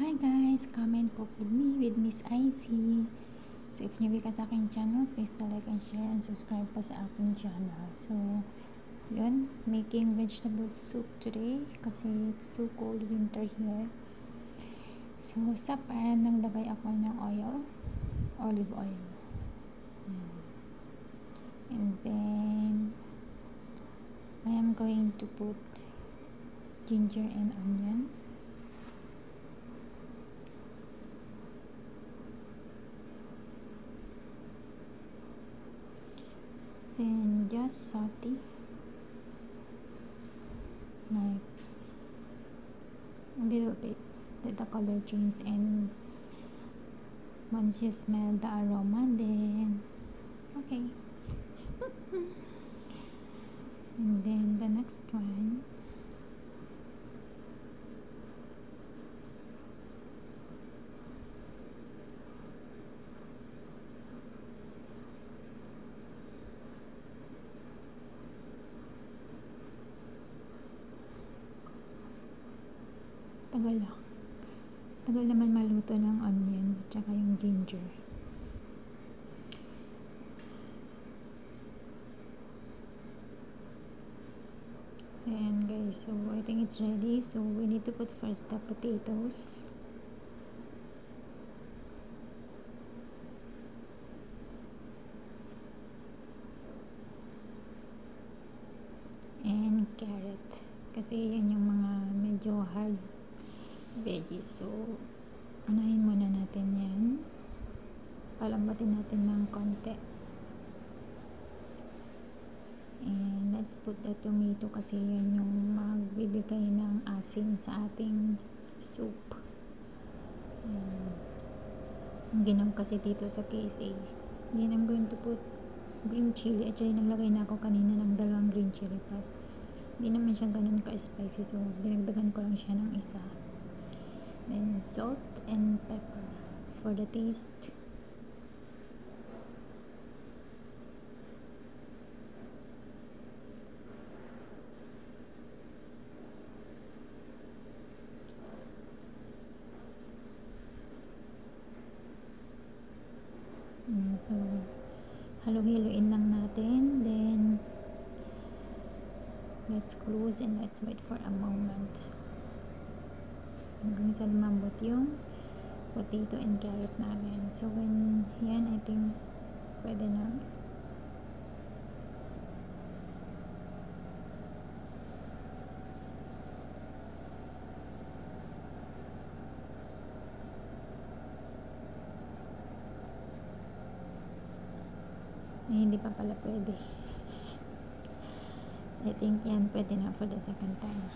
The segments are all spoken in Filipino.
Hi guys! Come and cook with me with Miss Icy. So if newbie ka sa aking channel, please to like and share and subscribe pa sa aking channel. So, yun, making vegetable soup today kasi it's so cold winter here. So, sa pan, naglagay ako ng oil, olive oil. And then, I am going to put ginger and onion. Then just saute like a little bit, let the color change, and once you smell the aroma, then okay. And then the next one, tagal naman maluto ng onion at saka yung ginger. So ayan guys, so I think it's ready. So we need to put first the potatoes. And carrot, kasi yan yung mga medyo hard veggies. So unahin muna natin yan, palambatin natin ng konti. And let's put the tomato kasi yan yung magbibigay ng asin sa ating soup. Ang ginom kasi dito sa KSA. Then I'm going to put green chili. Actually naglagay na ako kanina ng 2 green chili, but hindi naman siya ganun ka-spicy, so dinagdagan ko lang siya ng isa. Then salt and pepper for the taste. So halo-haloin lang natin, then let's close and let's wait for a moment hanggang sa lumambot yung potato and carrot natin. So when yan, I think pwede na. Ay, hindi pa pala pwede. I think yan pwede na for the second time.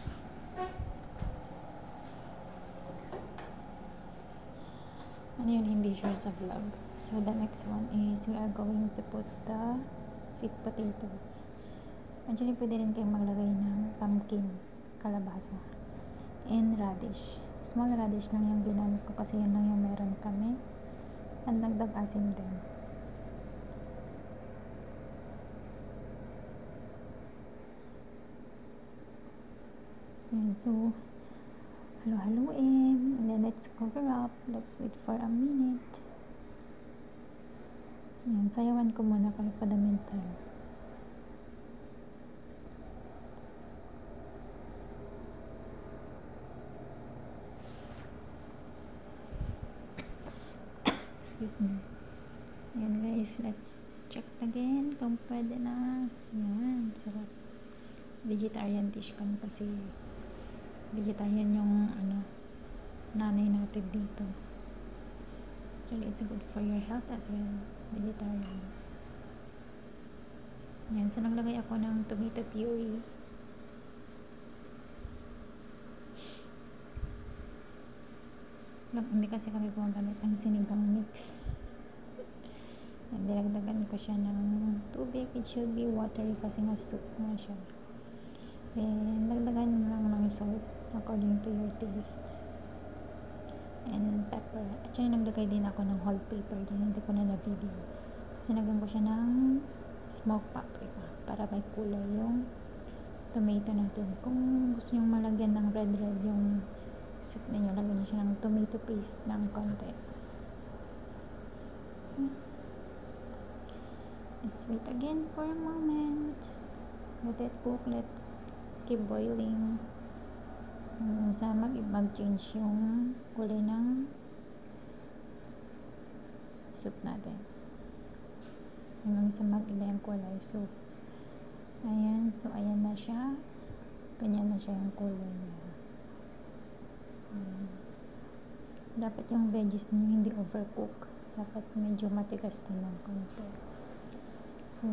Ano yun, hindi sure sa vlog. So the next one is we are going to put the sweet potatoes. Actually pwede rin kayong maglagay ng pumpkin, kalabasa, and radish. Small radish lang yung ginamit ko kasi yan lang yung meron kami. Ang dagdag asim din. And so halo-haloin, and then let's cover up. Let's wait for a minute. Ayan, sayawan ko muna kayo for the meantime. Excuse me. Ayan guys, let's check again kung pwede na. Ayan, sarap. Vegetarian dish kami kasi vegetarian yung nanay natin dito. Actually, it's good for your health as well, vegetarian. Yan, so naglagay ako ng tomato puree. Hindi kasi kami gumagamit ng sinigang mix. Dinagdagan ko siya ng tubig. It should be watery kasi nga soup nga siya. Then dagdagan lang ng salt according to your taste, and pepper. Actually naglagay din ako ng whole pepper din, hindi ko na na-video. Sinagyan ko siya ng smoked paprika para may kulay yung tomato natin. Kung gusto nyo malagyan ng red yung soup ninyo, lagyan nyo siya ng tomato paste ng konti. Let's wait again for a moment. Let it cook. Let's keep boiling. Sa mag-change yung kulay ng soup natin. Hanggang sa mag-iba yung kulay. So, ayan. So, ayan na siya. Ganyan na siya yung kulay niya. Dapat yung veggies niyo hindi overcook. Dapat medyo matigas din ng konti. So,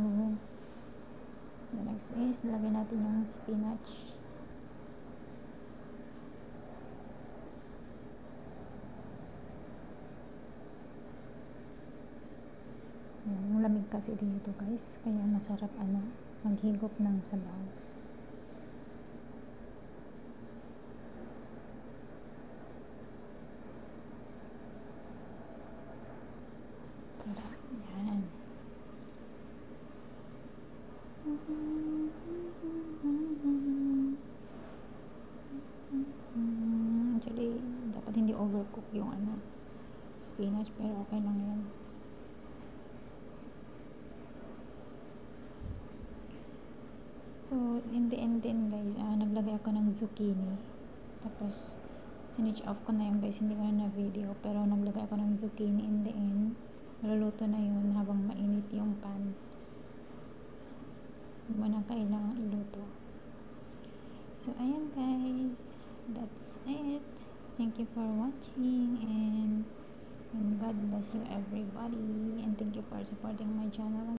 the next is, lagyan natin yung spinach. Lamig kasi dito guys, kaya masarap maghigop ng sabaw. Sarap yan. Actually, dapat hindi overcook yung spinach, pero okay lang yan. So, in the end din guys, naglagay ako ng zucchini. Tapos, sinitch off ko na yun guys, hindi ko na video. Pero naglagay ako ng zucchini in the end. Maluluto na yun habang mainit yung pan. Hindi mo na kailangang iluto. So, ayan guys. That's it. Thank you for watching and God bless you everybody. And thank you for supporting my channel.